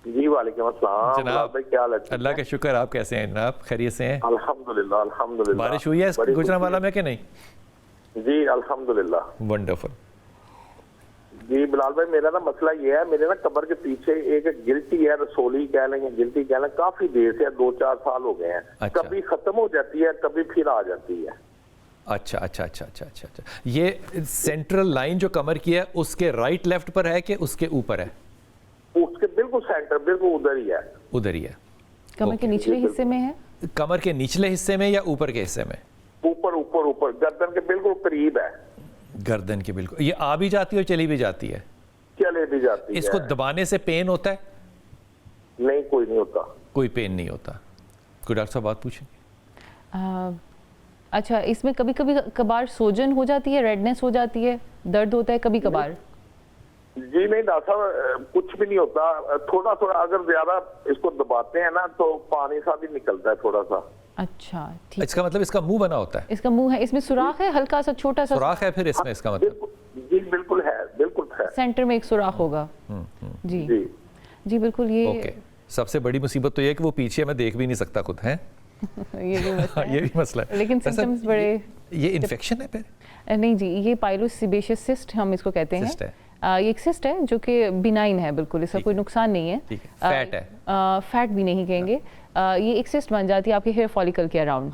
جی وعلیکم السلام جناب, کیا حال ہے؟ اللہ کا شکر, آپ کیسے ہیں جناب؟ خیریت سے ہیں؟ الحمدللہ الحمدللہ. بارش ہوئی ہے گجرانوالہ میں کہ نہیں؟ جی الحمدللہ. ونڈرفل. جی بلال بھائی, میرا نا مسئلہ یہ ہے, میرے نا قبر کے پیچھے ایک گلٹی ہے, رسولی کہہ لیں گے, گلٹی کہہ لیں, کافی دیر سے 2-4 سال ہو گئے ہیں. کبھی ختم ہو جاتی ہے, کبھی پھر آ جاتی ہے. اچھا اچھا اچھا اچھا اچھا اچھا. یہ سینٹرل لائن جو کمر کی ہے اس کے رائٹ لیفٹ پر ہے کہ اس کے اوپر ہے؟ اس کے بالکل سینٹر, بالکل ادھر ہی ہے. ادھر ہی ہے. کمر کے نچلے حصے میں ہے؟ کمر کے نچلے حصے میں یا اوپر کے حصے میں؟ اوپر اوپر اوپر, گردن کے بالکل قریب ہے. گردن کے بالکل. یہ آ بھی جاتی ہے اور چلی بھی جاتی ہے؟ چلے بھی جاتی ہے. اس کو دبانے سے پین ہوتا ہے؟ نہیں, کوئی نہیں ہوتا. کوئی پین نہیں ہوتا. کوئی ڈاکٹر صاحب بات پوچھیں. اچھا, اس میں کبھی کبھی کبھار سوجن ہو جاتی ہے, ریڈنس ہو جاتی ہے, درد ہوتا ہے کبھی کبھار؟ جی نہیں ڈاکٹر صاحب, کچھ بھی نہیں ہوتا. تھوڑا تھوڑا اگر زیادہ اس کو دباتے ہیں نا تو پانی سا بھی نکلتا ہے تھوڑا سا. اچھا ٹھیک. اس کا مطلب اس کا منہ بنا ہوتا ہے؟ اس کا منہ ہے, اس میں سوراخ ہے, ہلکا سا چھوٹا سا سوراخ ہے پھر اس میں, اس کا مطلب؟ جی بالکل ہے, بالکل ہے. سینٹر میں ایک سوراخ ہوگا. جی جی بالکل. یہ اوکے. سب سے بڑی مصیبت تو یہ ہے کہ وہ پیچھے میں دیکھ بھی نہیں سکتا خود ہے. یہ بھی مسئلہ ہے. لیکن سمپٹمز بڑے. یہ انفیکشن ہے پھر؟ نہیں جی, یہ پائلوسیبیشس سسٹ ہم اس کو کہتے ہیں. یہ ایک سسٹ ہے جو کہ بینائن ہے بالکل, اس کا کوئی نقصان نہیں ہے. فیٹ ہے, فیٹ بھی نہیں کہیں گے, یہ ایک سسٹ بن جاتی ہے آپ کے ہیئر فالیکل کے اراؤنڈ.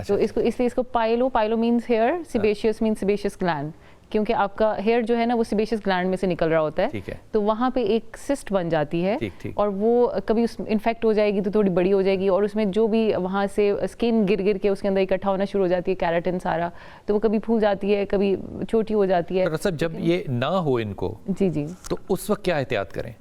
تو اس کو اس لیے اس کو pilo means hair, sebaceous means sebaceous gland, کیونکہ آپ کا ہیئر جو ہے نا وہ سیبیشیس گلینڈ میں سے نکل رہا ہوتا ہے, تو وہاں پہ ایک سسٹ بن جاتی ہے, اور وہ کبھی اس انفیکٹ ہو جائے گی تو تھوڑی بڑی ہو جائے گی, اور اس میں جو بھی وہاں سے اسکن گر کے اس کے اندر اکٹھا ہونا شروع ہو جاتی ہے, کیراٹن سارا, تو وہ کبھی پھول جاتی ہے, کبھی چھوٹی ہو جاتی ہے. جب یہ نہ ہو ان کو جی تو اس وقت کیا احتیاط کریں؟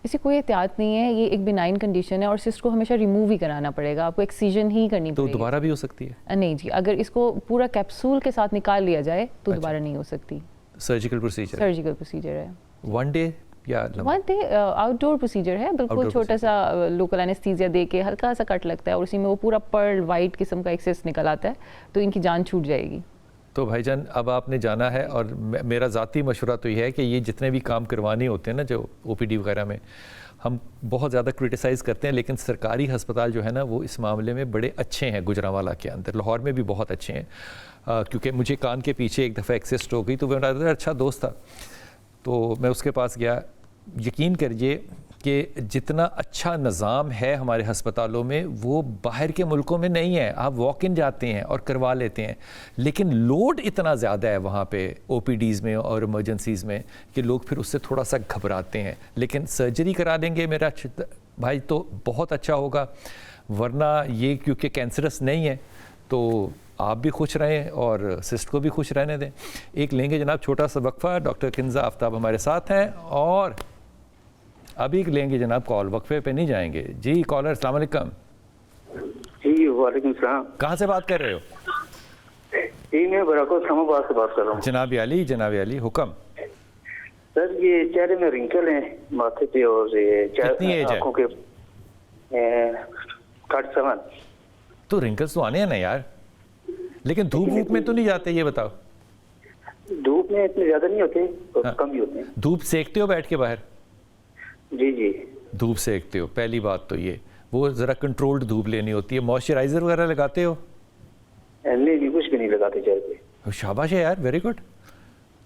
اس سے کوئی احتیاط نہیں ہے, یہ ایک بینائن کنڈیشن ہے, اور سسٹ کو ہمیشہ ریموو ہی کرانا پڑے گا, آپ کو ایکسیژن ہی کرنی پڑے گی. تو دوبارہ بھی ہو سکتی ہے؟ نہیں جی, اگر اس کو پورا کیپسول کے ساتھ نکال لیا جائے تو دوبارہ نہیں ہو سکتی. سرجیکل پروسیجر ہے, ون ڈے یا ون ڈے آؤٹ ڈور پروسیجر ہے, بالکل چھوٹا سا لوکل اینستھیزیا دے کے ہلکا سا کٹ لگتا ہے, اور اسی میں وہ پورا پرل وائٹ قسم کا ایک سسٹ نکل آتا ہے, تو ان کی جان چھوٹ جائے گی. تو بھائی جان اب آپ نے جانا ہے, اور میرا ذاتی مشورہ تو یہ ہے کہ یہ جتنے بھی کام کروانے ہوتے ہیں نا جو او پی ڈی وغیرہ میں, ہم بہت زیادہ کرٹیسائز کرتے ہیں, لیکن سرکاری ہسپتال جو ہے نا وہ اس معاملے میں بڑے اچھے ہیں. گجرانوالہ کے اندر, لاہور میں بھی بہت اچھے ہیں, کیونکہ مجھے کان کے پیچھے ایک دفعہ ایکسسٹ ہو گئی, تو میرا اچھا دوست تھا, تو میں اس کے پاس گیا. یقین کریے کہ جتنا اچھا نظام ہے ہمارے ہسپتالوں میں وہ باہر کے ملکوں میں نہیں ہے. آپ واک ان جاتے ہیں اور کروا لیتے ہیں, لیکن لوڈ اتنا زیادہ ہے وہاں پہ او پی ڈیز میں اور ایمرجنسیز میں کہ لوگ پھر اس سے تھوڑا سا گھبراتے ہیں. لیکن سرجری کرا دیں گے میرا بھائی تو بہت اچھا ہوگا, ورنہ یہ کیونکہ کینسرس نہیں ہے تو آپ بھی خوش رہیں اور سسٹ کو بھی خوش رہنے دیں. ایک لیں گے جناب چھوٹا سا وقفہ, ڈاکٹر کنزا آفتاب ہمارے ساتھ ہیں, اور ابھی لیں گے جناب کال, وقفے پہ نہیں جائیں گے. جی کالر السلام علیکم. جی وعلیکم السلام. کہاں سے بات کر رہے ہو؟ جی میں براکو اسلام آباد سے بات کر رہا ہوں. جناب علی حکم. سر یہ چہرے میں رنکل ہیں ماتھے پہ, اور یہ آنکھوں کے 37. تو رنکلس تو آنے ہیں نا یار, لیکن دھوپ میں تو نہیں جاتے, یہ بتاؤ. دھوپ میں اتنے زیادہ نہیں ہوتے, کم ہی ہوتے ہیں. دھوپ سیکتے ہو بیٹھ کے باہر؟ جی دھوپ سیکتے ہو, پہلی بات تو یہ, وہ ذرا کنٹرولڈ دھوپ لینی ہوتی ہے. موئسچرائزر وغیرہ لگاتے ہو؟ نہیں کچھ بھی نہیں لگاتے چہرے پہ. شاباش ہے یار, ویری گڈ,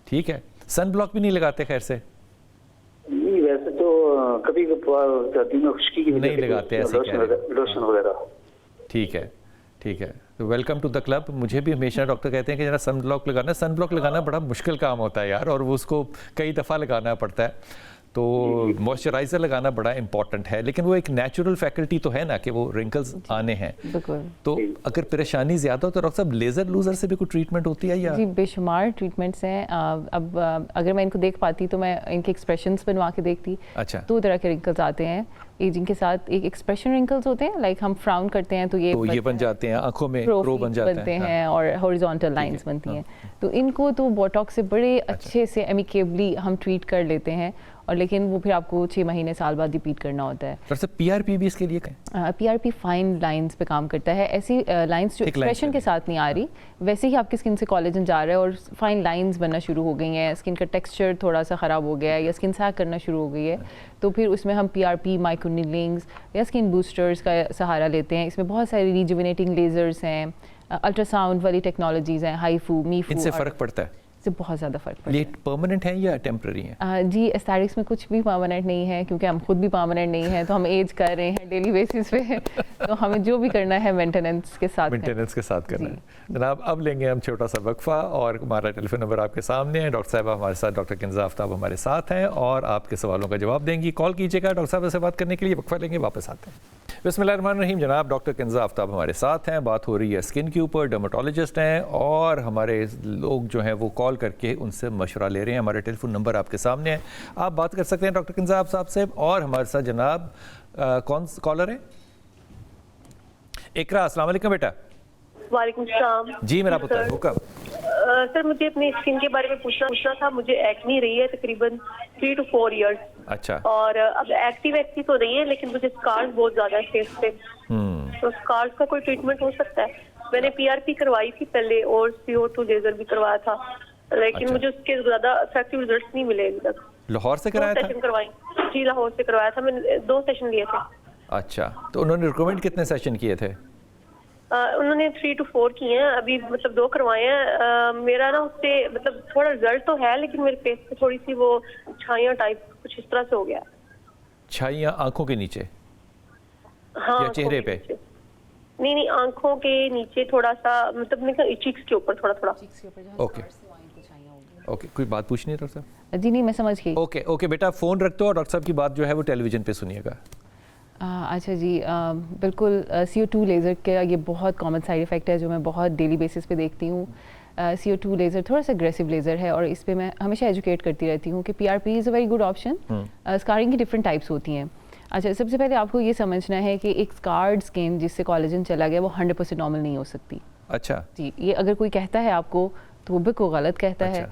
ٹھیک ہے. سن بلاک بھی نہیں لگاتے خیر سے؟ نہیں ویسے تو کبھی سردی میں خشکی کی نہیں لگاتے ایسے لوشن وغیرہ. ٹھیک ہے تو ویلکم ٹو دا کلب. مجھے بھی ہمیشہ ڈاکٹر کہتے ہیں کہ ذرا سن بلاک لگانا بڑا مشکل کام ہوتا ہے یار, اور وہ اس کو کئی دفعہ لگانا پڑتا ہے. تو موئسچرائزر لگانا بڑا امپورٹنٹ ہے, لیکن وہ ایک نیچرل فیکلٹی تو ہے نا کہ وہ رنکلز آنے ہیں. تو اگر پریشانی زیادہ ہو تو ڈاکٹر صاحب لیزر سے بھی کوئی ٹریٹمنٹ ہوتی ہے یا؟ جی بے شمار ٹریٹمنٹس ہیں. اب اگر میں ان کو دیکھ پاتی تو میں ان کے ایکسپریشنز بنوا کے دیکھتی. اچھا. 2 طرح کے رنکلز آتے ہیں ایجنگ کے ساتھ. ایک ایکسپریشن رنکلز ہوتے ہیں, لائک ہم فراؤن کرتے ہیں تو یہ بن جاتے ہیں, آنکھوں میں رو بنتے ہیں, اور ہاریزونٹل لائنز بنتی ہیں. تو ان کو تو بوٹاکس سے بڑے اچھے سے ایمیکیبلی ہم ٹریٹ کر لیتے ہیں, اور لیکن وہ پھر آپ کو 6 مہینے سال بعد ریپیٹ کرنا ہوتا ہے. سر پی آر پی بھی اس کے لیے P R P fine lines پہ کام کرتا ہے. ایسی لائنز جو ایکسپریشن کے ساتھ نہیں آ رہی, ویسے ہی آپ کی اسکن سے کولیجن جا رہا ہے اور فائن لائنز بننا شروع ہو گئی ہیں, اسکن کا ٹیکسچر تھوڑا سا خراب ہو گیا ہے یا اسکن سیگ کرنا شروع ہو گئی ہے, تو پھر اس میں ہم پی آر پی, مائکرو نیڈلنگز یا اسکن بوسٹرز کا سہارا لیتے ہیں. اس میں بہت ساری ریجوینیٹنگ لیزرز ہیں, الٹرا ساؤنڈ والی ٹیکنالوجیز ہیں, ہائیفو, میفو. ان سے فرق پڑتا ہے؟ سے بہت زیادہ فرق پڑتا ہے. یہ پرماننٹ ہیں یا ٹیمپرری ہیں؟ جی ایستھیٹکس میں کچھ بھی پرماننٹ نہیں ہے, کیونکہ ہم خود بھی پرماننٹ نہیں ہیں, تو ہم ایج کر رہے ہیں ڈیلی بیسس پہ, تو ہمیں جو بھی کرنا ہے مینٹیننس کے ساتھ کرنا ہے. جناب اب لیں گے ہم چھوٹا سا وقفہ, اور ہمارا ٹیلی فون نمبر آپ کے سامنے ہے. ڈاکٹر صاحبہ ہمارے ساتھ, ڈاکٹر کنزا آفتاب ہمارے ساتھ ہیں, اور آپ کے سوالوں کا جواب دیں گی. کال کیجیے گا ڈاکٹر صاحب سے بات کرنے کے لیے. وقفہ لیں گے, واپس آتے ہیں. بسم اللہ الرحمن الرحیم. جناب ڈاکٹر کنزا آفتاب ہمارے ساتھ ہیں, بات ہو رہی ہے اسکن کے اوپر, ڈرماٹولوجسٹ ہیں, اور ہمارے لوگ جو ہیں وہ کال کر کے ان سے مشورہ لے رہے ہیں. ہمارے ٹیلی فون نمبر آپ کے سامنے ہے, آپ بات کر سکتے ہیں ڈاکٹر کنزا صاحب سے. اور ہمارے ساتھ جناب کون کالر ہیں؟ اقرا. السلام علیکم بیٹا. وعلیکم السلام. جی میرا پتر حکم. سر مجھے اپنی اسکن کے بارے میں پوچھنا تھا. مجھے ایکنی رہی ہے تقریباً 3 to 4 ایئرس. اچھا. اور اب ایکٹیو تو نہیں ہے, لیکن مجھے اسکارز بہت زیادہ ہے فیس پہ. تو اسکارز کا کوئی ٹریٹمنٹ ہو سکتا ہے؟ میں نے پی آر پی کروائی تھی پہلے, اور CO2 لیزر بھی کروایا تھا, لیکن مجھے اس کے زیادہ افیکٹو ریزلٹس نہیں ملے ابھی تک. لاہور سے کرایا تھا؟ 2 سیشن کروائی. جی لاہور سے کروایا تھا میں نے, 2 سیشن لیے تھے. اچھا, تو انہوں نے ریکمینڈ کتنے سیشن کیے تھے؟ انہوں نے 3 to 4 کی ہیں ابھی, مطلب 2 کروائے ہیں. میرا نا اس سے مطلب تھوڑا رزلٹ تو ہے, لیکن میرے فیس پہ تھوڑی سی وہ چھائیاں ٹائپ کچھ اس طرح سے ہو گیا. چھائیاں آنکھوں کے نیچے ہاں یا چہرے پہ؟ نہیں آنکھوں کے نیچے تھوڑا سا, مطلب چیکس کے اوپر تھوڑا تھوڑا. اوکے اوکے, کوئی بات پوچھنی ہے ڈاکٹر صاحب؟ جی نہیں, میں سمجھ گئی. اوکے بیٹا فون رکھ دو اور ڈاکٹر صاحب کی بات جو ہے وہ ٹیلی ویژن پہ سنیے گا. اچھا جی, بالکل CO2 لیزر کا یہ بہت کامن سائیڈ افیکٹ ہے جو میں بہت ڈیلی بیسس پہ دیکھتی ہوں. CO2 لیزر تھوڑا سا اگریسو لیزر ہے اور اس پہ میں ہمیشہ ایجوکیٹ کرتی رہتی ہوں کہ PRP is a very good option. اسکارنگ کی ڈفرینٹ ٹائپس ہوتی ہیں. اچھا, سب سے پہلے آپ کو یہ سمجھنا ہے کہ ایک اسکارڈ اسکن جس سے کولیجن چلا گیا وہ 100% نارمل نہیں ہو سکتی. اچھا جی, یہ اگر کوئی کہتا ہے آپ کو تو وہ بالکل غلط کہتا ہے.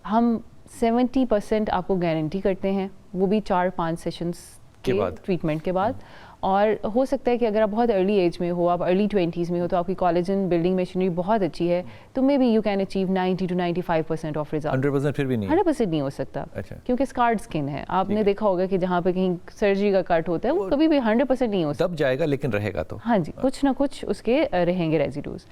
ہم 70% آپ کو گارنٹی کرتے ہیں, وہ بھی 4-5 سیشنز کے ٹریٹمنٹ کے بعد. اور ہو سکتا ہے کہ اگر آپ بہت ارلی ایج میں ہو, آپ ارلی 20s میں ہو, تو آپ کی کولیجن بلڈنگ مشینری بہت اچھی ہے, تو maybe you can achieve 90 to 95% of result. 100% پھر بھی نہیں 100% نہیں ہو سکتا, کیونکہ اسکارڈ اسکن ہے. آپ نے دیکھا ہوگا کہ جہاں پہ کہیں سرجری کا کٹ ہوتا ہے وہ کبھی بھی 100% نہیں ہو سکتا. دب جائے گا لیکن رہے گا تو. ہاں جی, کچھ نہ کچھ اس کے رہیں گے ریزیڈوز.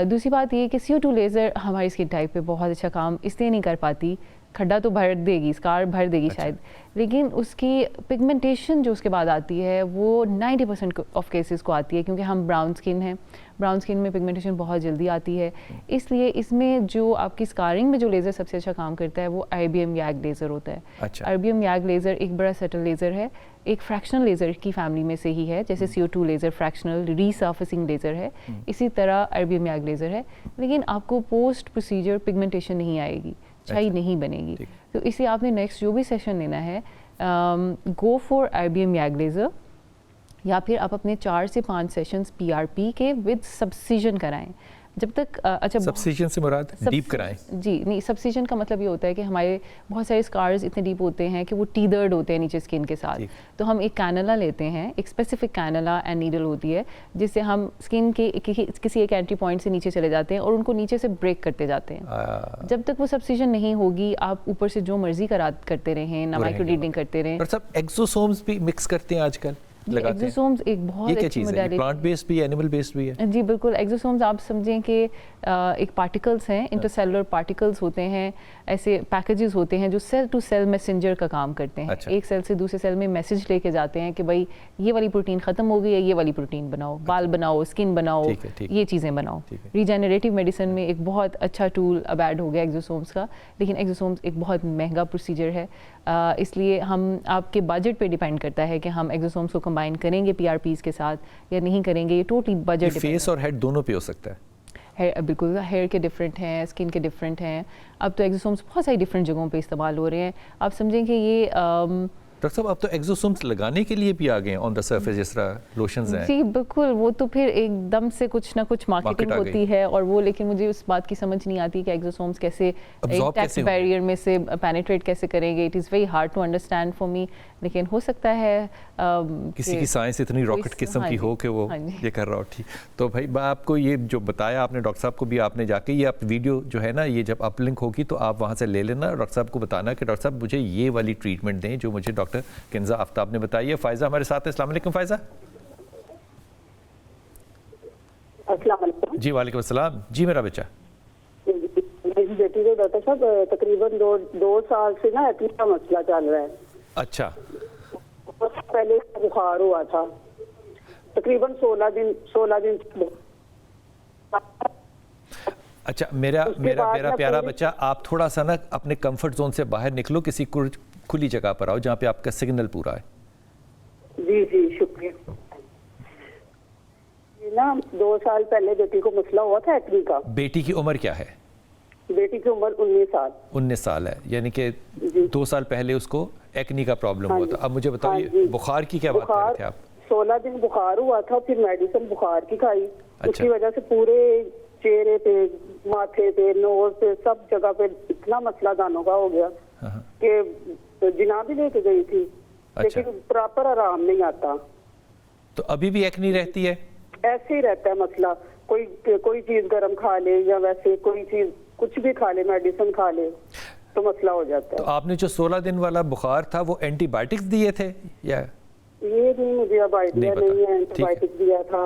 دوسری بات یہ کہ CO2 لیزر ہماری اسکن ٹائپ پہ بہت اچھا کام اس لیے نہیں کر پاتی, کھڈا تو بھر دے گی, اسکار بھر دے گی شاید, لیکن اس کی پگمنٹیشن جو اس کے بعد آتی ہے وہ 90% آف کیسز کو آتی ہے, کیونکہ ہم براؤن اسکن ہیں. براؤن اسکن میں پگمنٹیشن بہت جلدی آتی ہے, اس لیے اس میں جو آپ کی اسکارنگ میں جو لیزر سب سے اچھا کام کرتا ہے وہ IBM YAG لیزر ہوتا ہے. IBM YAG لیزر ایک بڑا سٹل لیزر ہے, ایک فریکشنل لیزر کی فیملی میں سے ہی ہے. جیسے CO2 لیزر فریکشنل ری سرفیسنگ لیزر ہے, اسی طرح IBM YAG لیزر ہے, لیکن آپ کو پوسٹ پروسیجر پگمنٹیشن نہیں آئے گی, چھائی نہیں بنے گی. تو اس لیے آپ نے نیکسٹ جو بھی سیشن لینا ہے, go for IBM YAG laser, یا پھر آپ اپنے 4 سے 5 سیشنز PRP کے ود سبسیجن کرائیں. جب تک اچھا سبسیجن سے مراد ڈیپ کرائیں؟ جی نہیں, سبسیجن کا مطلب یہ ہوتا ہے کہ ہمارے بہت سارے اسکارز اتنے ڈیپ ہوتے ہیں کہ وہ ٹیدرڈ ہوتے ہیں نیچے اسکن کے ساتھ. تو ہم ایک کینولا لیتے ہیں, ایک اسپیسیفک کینولا اینڈ نیڈل ہوتی ہے جس سے ہم اسکن کے کسی ایک اینٹری پوائنٹ سے نیچے چلے جاتے ہیں اور ان کو نیچے سے بریک کرتے جاتے ہیں. جب تک وہ سبسیجن نہیں ہوگی آپ اوپر سے جو مرضی کرتے رہیں, نہ مائکرو نیڈلنگ کرتے رہیں. ایکزوسومز بھی مکس کرتے ہیں آج کل. ایگزوسومز ایک بہت اچھی موڈیلٹی, پلانٹ بیسڈ بھی اینیمل بیسڈ بھی ہے. جی بالکل, ایگزوسومز آپ سمجھیں کہ ایک پارٹیکلس ہیں, انٹرسیلولر پارٹیکلس ہوتے ہیں, ایسے پیکیجز ہوتے ہیں جو سیل ٹو سیل میسنجر کا کام کرتے ہیں. ایک سیل سے دوسرے سیل میں میسج لے کے جاتے ہیں کہ بھائی یہ والی پروٹین ختم ہو گئی ہے, یہ والی پروٹین بناؤ, بال بناؤ, اسکن بناؤ, یہ چیزیں بناؤ. ریجنریٹیو میڈیسن میں ایک بہت اچھا ٹول اب ایڈ ہو گیا ایگزوسومز کا, لیکن ایگزوسومز ایک بہت مہنگا پروسیجر ہے. اس لیے ہم آپ کے بجٹ پہ ڈیپینڈ کرتا ہے کہ ہم ایگزوسومز کو کمبائن کریں گے PRPs کے ساتھ یا نہیں کریں گے. یہ ٹوٹلی بجٹ, فیس اور ہیڈ دونوں پہ ہو سکتا ہے. بالکل, ہیئر کے ڈفرینٹ ہیں, اسکن کے ڈفرینٹ ہیں. اب تو ایگزوسومز بہت ساری ڈفرینٹ جگہوں پہ استعمال ہو رہے ہیں. آپ سمجھیں کہ یہ ڈاکٹر صاحب اب تو ایگزوسومز لگانے کے لیے بھی آ گئے ہیں آن دا سرفیس, جس طرح لوشنز ہیں. جی بالکل, وہ تو پھر ایک دم سے کچھ نہ کچھ مارکیٹنگ ہوتی ہے اور وہ, لیکن مجھے اس بات کی سمجھ نہیں آتی کہ ایگزوسومز کیسے ٹیکس بیریئر میں سے پینیٹریٹ کیسے کریں گے. It is very hard to understand for me, لیکن ہو سکتا ہے کسی کی سائنس اتنی راکٹ قسم کی ہو کہ وہ یہ کر رہا ہو. ٹھیک, تو بھائی میں آپ کو یہ جو بتایا آپ نے ڈاکٹر صاحب کو بھی, آپ نے جا کے یہ آپ ویڈیو جو ہے نا یہ جب اپ لنک ہوگی تو آپ وہاں سے لے لینا, ڈاکٹر صاحب کو بتانا کہ ڈاکٹر صاحب مجھے یہ والی ٹریٹمنٹ دیں جو مجھے ڈاکٹر کنزا آفتاب نے بتائی ہے. فائزہ ہمارے ساتھ ہے. السلام علیکم فائزہ. السلام علیکم. جی وعلیکم السلام. جی میرا بچہ, میری بیٹی کو ڈاکٹر صاحب تقریباً 2 سال سے نا ایٹمی کا مسئلہ چل رہا ہے. اچھا, پہلے بخار ہوا تھا تقریباً 16 دن. اچھا میرا پیارا بچہ, آپ تھوڑا سا نا اپنے کمفرٹ زون سے باہر نکلو, کسی کھلی جگہ پر آؤ جہاں پہ آپ کا سگنل پورا ہے. جی جی شکریہ. نا 2 سال پہلے بیٹی کو مسئلہ ہوا تھا ایٹمی کا. بیٹی کی عمر کیا ہے؟ بیٹی کی عمر 19 سال. 19 سال ہے, یعنی کہ 2 سال پہلے اس کو ایکنی کا پرابلم ہوا تھا. اب مجھے بتائیے بخار کی کیا بات کر رہے تھے آپ؟ 16 دن بخار ہوا تھا, پھر میڈیسن بخار کی کھائی, اس کی وجہ سے پورے چہرے پہ, ماتھے پہ, نوز پہ, سب جگہ پہ اتنا مسئلہ دانوں کا ہو گیا کہ جنا بھی لے کے گئی تھی, لیکن پراپر آرام نہیں آتا. تو ابھی بھی ایکنی رہتی ہے؟ ایسے ہی رہتا ہے مسئلہ, کوئی چیز گرم کھا لے یا ویسے کوئی چیز کچھ بھی کھا لے, میڈیسن کھا لے تو مسئلہ ہو جاتا ہے. تو آپ نے جو 16 دن والا بخار تھا وہ اینٹی بائیوٹکس دیے تھے یا؟ یہ نہیں مجھے اب آئیڈیا نہیں ہے, اینٹی بائیوٹک دیا تھا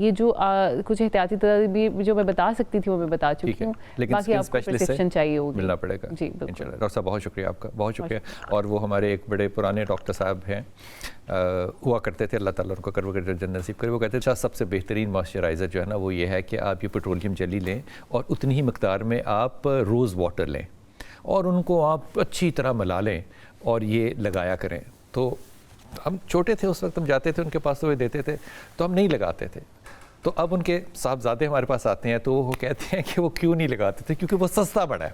یہ جو کچھ احتیاطی تدابیر جو میں بتا سکتی تھی وہ میں بتا چکی ہوں، باقی آپ کو پرسکرپشن چاہیے ہوگی ملنا پڑے گا جی انشاءاللہ۔ ڈاکٹر صاحب بہت شکریہ آپ کا، بہت شکریہ۔ اور وہ ہمارے ایک بڑے پرانے ڈاکٹر صاحب ہیں، ہوا کرتے تھے، اللہ تعالیٰ ان کو کرو جنت نصیب کرے، وہ کہتے تھے سب سے بہترین موئسچرائزر جو ہے نا وہ یہ ہے کہ آپ یہ پیٹرولیم جیلی لیں اور اتنی ہی مقدار میں آپ روز واٹر لیں اور ان کو آپ اچھی طرح ملا لیں اور یہ لگایا کریں۔ تو ہم چھوٹے تھے اس وقت، ہم جاتے تھے ان کے پاس تو وہ دیتے تھے تو ہم نہیں لگاتے تھے، تو اب ان کے صاحبزادے ہمارے پاس آتے ہیں تو وہ کہتے ہیں کہ وہ کیوں نہیں لگاتے تھے، کیونکہ وہ سستا پڑا ہے۔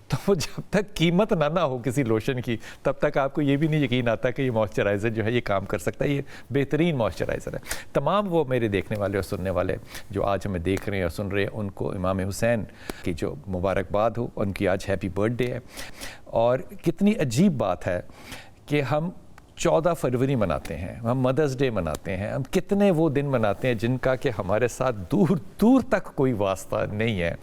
تو وہ جب تک قیمت نہ ہو کسی لوشن کی تب تک آپ کو یہ بھی نہیں یقین آتا کہ یہ موئسچرائزر جو ہے یہ کام کر سکتا ہے، یہ بہترین موئسچرائزر ہے۔ تمام وہ میرے دیکھنے والے اور سننے والے جو آج ہمیں دیکھ رہے ہیں اور سن رہے ہیں، ان کو امام حسین کی جو مبارکباد ہو، ان کی آج ہیپی برتھ ڈے ہے۔ اور کتنی عجیب بات ہے کہ ہم 14 فروری مناتے ہیں، ہم مدرس ڈے مناتے ہیں، ہم کتنے وہ دن مناتے ہیں جن کا کہ ہمارے ساتھ دور دور تک کوئی واسطہ نہیں ہے،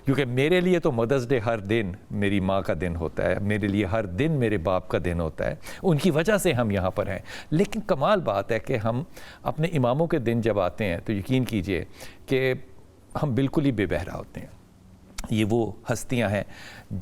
کیونکہ میرے لیے تو مدرس ڈے ہر دن میری ماں کا دن ہوتا ہے، میرے لیے ہر دن میرے باپ کا دن ہوتا ہے، ان کی وجہ سے ہم یہاں پر ہیں۔ لیکن کمال بات ہے کہ ہم اپنے اماموں کے دن جب آتے ہیں تو یقین کیجئے کہ ہم بالکل ہی بے بہرا ہوتے ہیں۔ یہ وہ ہستیاں ہیں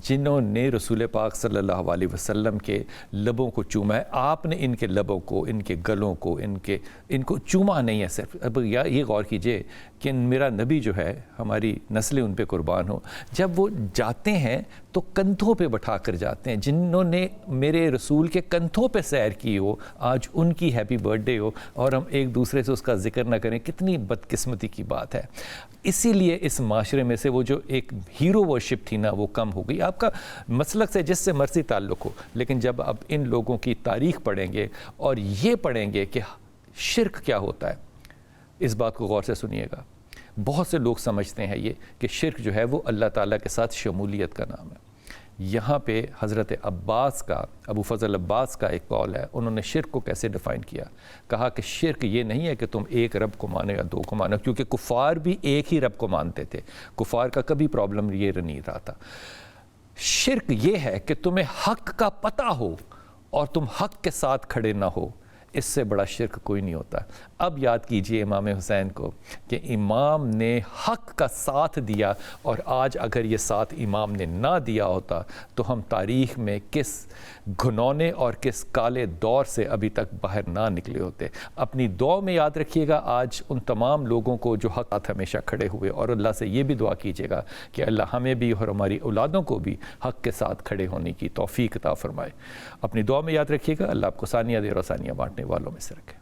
جنہوں نے رسول پاک صلی اللہ علیہ وسلم کے لبوں کو چوما ہے۔ آپ نے ان کے لبوں کو، ان کے گلوں کو، ان کو چوما نہیں ہے صرف۔ اب یہ غور کیجئے کہ میرا نبی جو ہے، ہماری نسلیں ان پہ قربان ہو، جب وہ جاتے ہیں تو کندھوں پہ بٹھا کر جاتے ہیں۔ جنہوں نے میرے رسول کے کندھوں پہ سیر کی ہو، آج ان کی ہیپی برتھ ڈے ہو اور ہم ایک دوسرے سے اس کا ذکر نہ کریں، کتنی بدقسمتی کی بات ہے۔ اسی لیے اس معاشرے میں سے وہ جو ایک ہیرو ورشپ تھی نا وہ کم ہو گئی۔ آپ کا مسلک سے جس سے مرضی تعلق ہو، لیکن جب آپ ان لوگوں کی تاریخ پڑھیں گے اور یہ پڑھیں گے کہ شرک کیا ہوتا ہے، اس بات کو غور سے سنیے گا۔ بہت سے لوگ سمجھتے ہیں یہ کہ شرک جو ہے وہ اللہ تعالیٰ کے ساتھ شمولیت کا نام ہے۔ یہاں پہ حضرت عباس کا، ابو فضل عباس کا ایک قول ہے، انہوں نے شرک کو کیسے ڈیفائن کیا، کہا کہ شرک یہ نہیں ہے کہ تم ایک رب کو مانو یا دو کو مانو، کیونکہ کفار بھی ایک ہی رب کو مانتے تھے، کفار کا کبھی پرابلم یہ نہیں رہا تھا۔ شرک یہ ہے کہ تمہیں حق کا پتہ ہو اور تم حق کے ساتھ کھڑے نہ ہو، اس سے بڑا شرک کوئی نہیں ہوتا۔ اب یاد کیجئے امام حسین کو کہ امام نے حق کا ساتھ دیا، اور آج اگر یہ ساتھ امام نے نہ دیا ہوتا تو ہم تاریخ میں کس گھنونے اور کس کالے دور سے ابھی تک باہر نہ نکلے ہوتے۔ اپنی دعا میں یاد رکھیے گا آج ان تمام لوگوں کو جو حق ساتھ ہمیشہ کھڑے ہوئے، اور اللہ سے یہ بھی دعا کیجیے گا کہ اللہ ہمیں بھی اور ہماری اولادوں کو بھی حق کے ساتھ کھڑے ہونے کی توفیق عطا فرمائے۔ اپنی دعا میں یاد رکھیے گا۔ اللہ آپ کو ثانیہ دیر اور ثانیہ بانٹنے والوں میں سے رکھے۔